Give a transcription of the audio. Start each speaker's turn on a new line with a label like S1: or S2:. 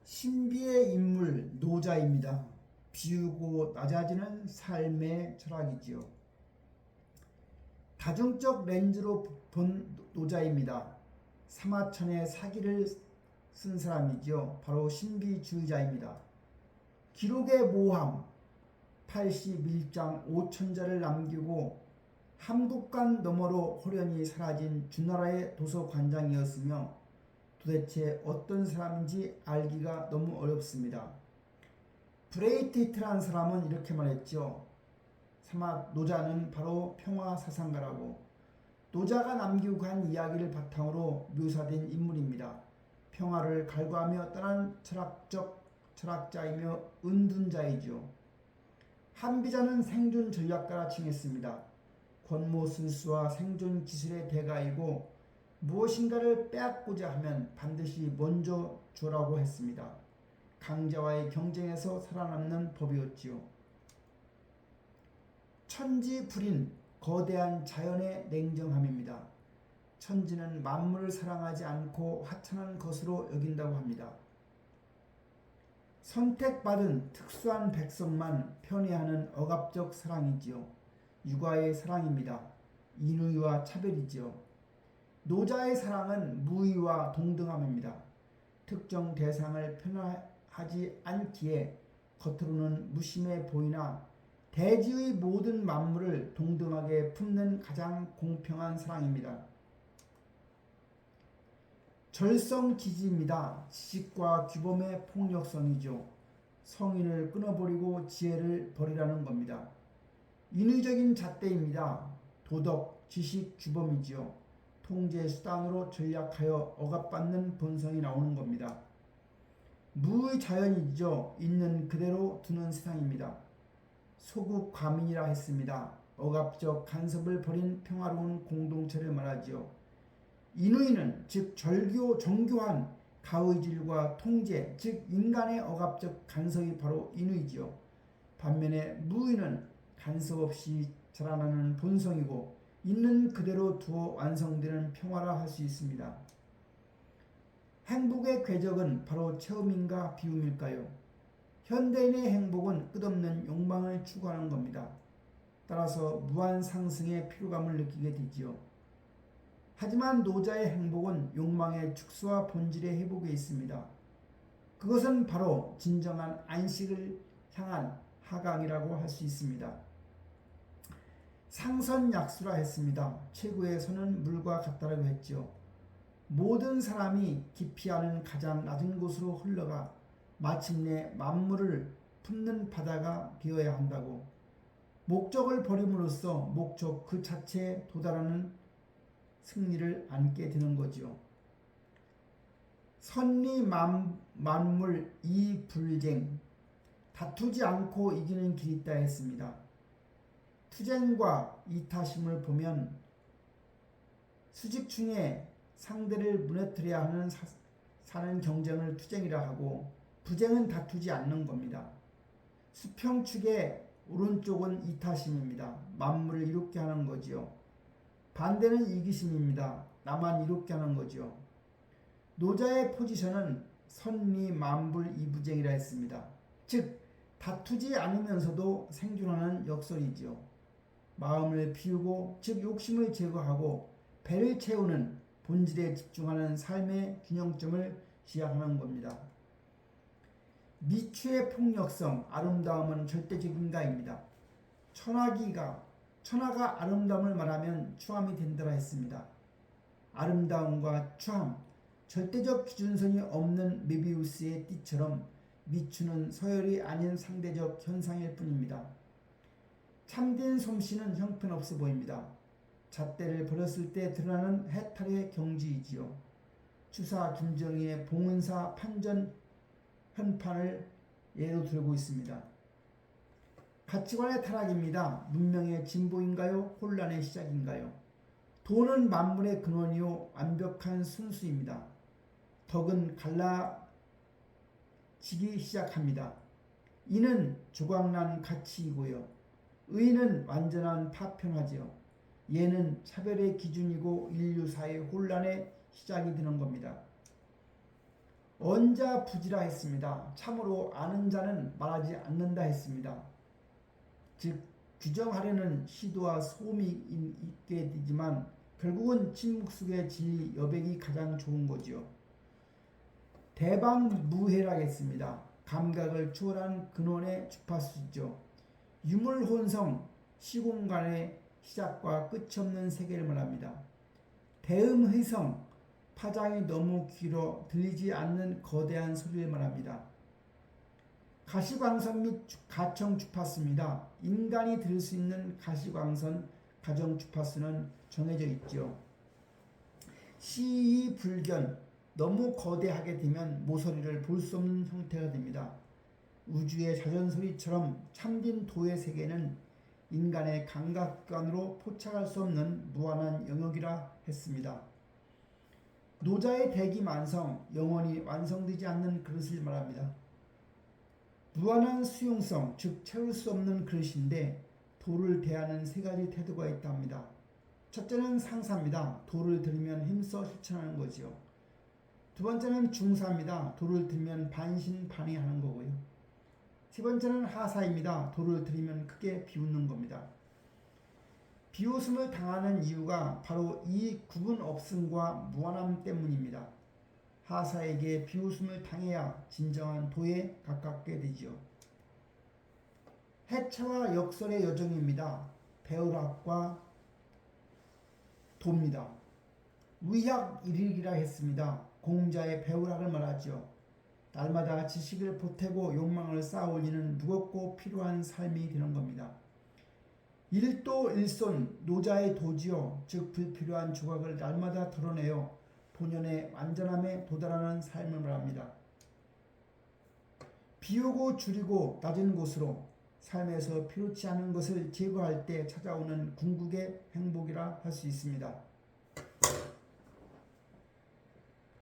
S1: 신비의 인물 노자입니다. 비우고 낮아지는 삶의 철학이지요. 다중적 렌즈로 본 노자입니다. 사마천의 사기를 쓴 사람이지요. 바로 신비주의자입니다. 기록의 모함 81장 5천자를 남기고 함국간 너머로 호련히 사라진 주나라의 도서관장이었으며 도대체 어떤 사람인지 알기가 너무 어렵습니다. 브레이트히트라는 사람은 이렇게 말했죠. 노자는 바로 평화사상가라고. 노자가 남기고 간 이야기를 바탕으로 묘사된 인물입니다. 평화를 갈구하며 떠난 철학자이며 은둔자이죠. 한비자는 생존 전략가라 칭했습니다. 권모술수와 생존 기술의 대가이고 무엇인가를 빼앗고자 하면 반드시 먼저 주라고 했습니다. 강자와의 경쟁에서 살아남는 법이었지요. 천지불인 거대한 자연의 냉정함입니다. 천지는 만물을 사랑하지 않고 하찮은 것으로 여긴다고 합니다. 선택받은 특수한 백성만 편애하는 억압적 사랑이지요. 육아의 사랑입니다. 인의와 차별이지요. 노자의 사랑은 무의와 동등함입니다. 특정 대상을 편하지 않기에 겉으로는 무심해 보이나 대지의 모든 만물을 동등하게 품는 가장 공평한 사랑입니다. 절성지지입니다. 지식과 규범의 폭력성이죠. 성인을 끊어버리고 지혜를 버리라는 겁니다. 인위적인 잣대입니다. 도덕, 지식, 규범이지요. 통제 수단으로 전략하여 억압받는 본성이 나오는 겁니다. 무의 자연이죠. 있는 그대로 두는 세상입니다. 소국 과민이라 했습니다. 억압적 간섭을 벌인 평화로운 공동체를 말하지요. 인의는 즉 정교한 가의질과 통제, 즉 인간의 억압적 간섭이 바로 인의지요. 반면에 무의는 간섭 없이 자라나는 본성이고 있는 그대로 두어 완성되는 평화라 할 수 있습니다. 행복의 궤적은 바로 체험인가 비움일까요? 현대인의 행복은 끝없는 욕망을 추구하는 겁니다. 따라서 무한 상승의 피로감을 느끼게 되지요. 하지만 노자의 행복은 욕망의 축소와 본질의 회복에 있습니다. 그것은 바로 진정한 안식을 향한 하강이라고 할 수 있습니다. 상선약수라 했습니다. 최고의 선은 물과 같다라고 했죠. 모든 사람이 기피하는 가장 낮은 곳으로 흘러가 마침내 만물을 품는 바다가 되어야 한다고. 목적을 버림으로써 목적 그 자체에 도달하는 승리를 안게 되는 거지요. 선리 만물 이불쟁 다투지 않고 이기는 길이 있다 했습니다. 투쟁과 이타심을 보면 수직 중에 상대를 무너뜨려야 하는 사는 경쟁을 투쟁이라 하고 부쟁은 다투지 않는 겁니다. 수평축의 오른쪽은 이타심입니다. 만물을 이롭게 하는 거지요. 반대는 이기심입니다. 나만 이롭게 하는 거지요. 노자의 포지션은 선리 만불 이부쟁이라 했습니다. 즉 다투지 않으면서도 생존하는 역설이지요. 마음을 비우고 즉 욕심을 제거하고 배를 채우는 본질에 집중하는 삶의 균형점을 지향하는 겁니다. 미추의 폭력성, 아름다움은 절대적인가입니다. 천하가 아름다움을 말하면 추함이 된다라 했습니다. 아름다움과 추함, 절대적 기준선이 없는 메비우스의 띠처럼 미추는 서열이 아닌 상대적 현상일 뿐입니다. 참된 솜씨는 형편없어 보입니다. 잣대를 버렸을 때 드러나는 해탈의 경지이지요. 추사 김정희의 봉은사 판전 현판을 예로 들고 있습니다. 가치관의 타락입니다. 문명의 진보인가요? 혼란의 시작인가요? 돈은 만물의 근원이요 완벽한 순수입니다. 덕은 갈라지기 시작합니다. 이는 조각난 가치이고요. 의는 완전한 파편화지요. 예는 차별의 기준이고 인류사의 혼란의 시작이 되는 겁니다. 언자 부지라 했습니다. 참으로 아는 자는 말하지 않는다 했습니다. 즉 규정하려는 시도와 소음이 있게 되지만 결국은 침묵 속의 진리 여백이 가장 좋은 거지요. 대방무해라겠습니다. 감각을 초월한 근원의 주파수죠. 유물혼성 시공간의 시작과 끝이 없는 세계를 말합니다. 대음회성 파장이 너무 길어 들리지 않는 거대한 소리를 말합니다. 가시광선 및 가청 주파수입니다. 인간이 들을 수 있는 가시광선 가정 주파수는 정해져 있죠. 시의불견 너무 거대하게 되면 모서리를 볼 수 없는 형태가 됩니다. 우주의 자전소리처럼 참된 도의 세계는 인간의 감각관으로 포착할 수 없는 무한한 영역이라 했습니다. 노자의 대기만성, 영원히 완성되지 않는 그릇을 말합니다. 무한한 수용성, 즉 채울 수 없는 그릇인데 도를 대하는 세 가지 태도가 있다 합니다. 첫째는 상사입니다. 도를 들으면 힘써 실천하는 거지요. 두 번째는 중사입니다. 도를 들으면 반신반의하는 거고요. 세 번째는 하사입니다. 도를 들으면 크게 비웃는 겁니다. 비웃음을 당하는 이유가 바로 이 구분 없음과 무한함 때문입니다. 하사에게 비웃음을 당해야 진정한 도에 가깝게 되지요. 해체와 역설의 여정입니다. 배울학과 도입니다. 위학 일익이라 했습니다. 공자의 배울학을 말하죠. 날마다 지식을 보태고 욕망을 쌓아올리는 무겁고 필요한 삶이 되는 겁니다. 일도일손 노자의 도지요. 즉 불필요한 조각을 날마다 덜어내어 본연의 완전함에 도달하는 삶을 말합니다. 비우고 줄이고 낮은 곳으로 삶에서 필요치 않은 것을 제거할 때 찾아오는 궁극의 행복이라 할 수 있습니다.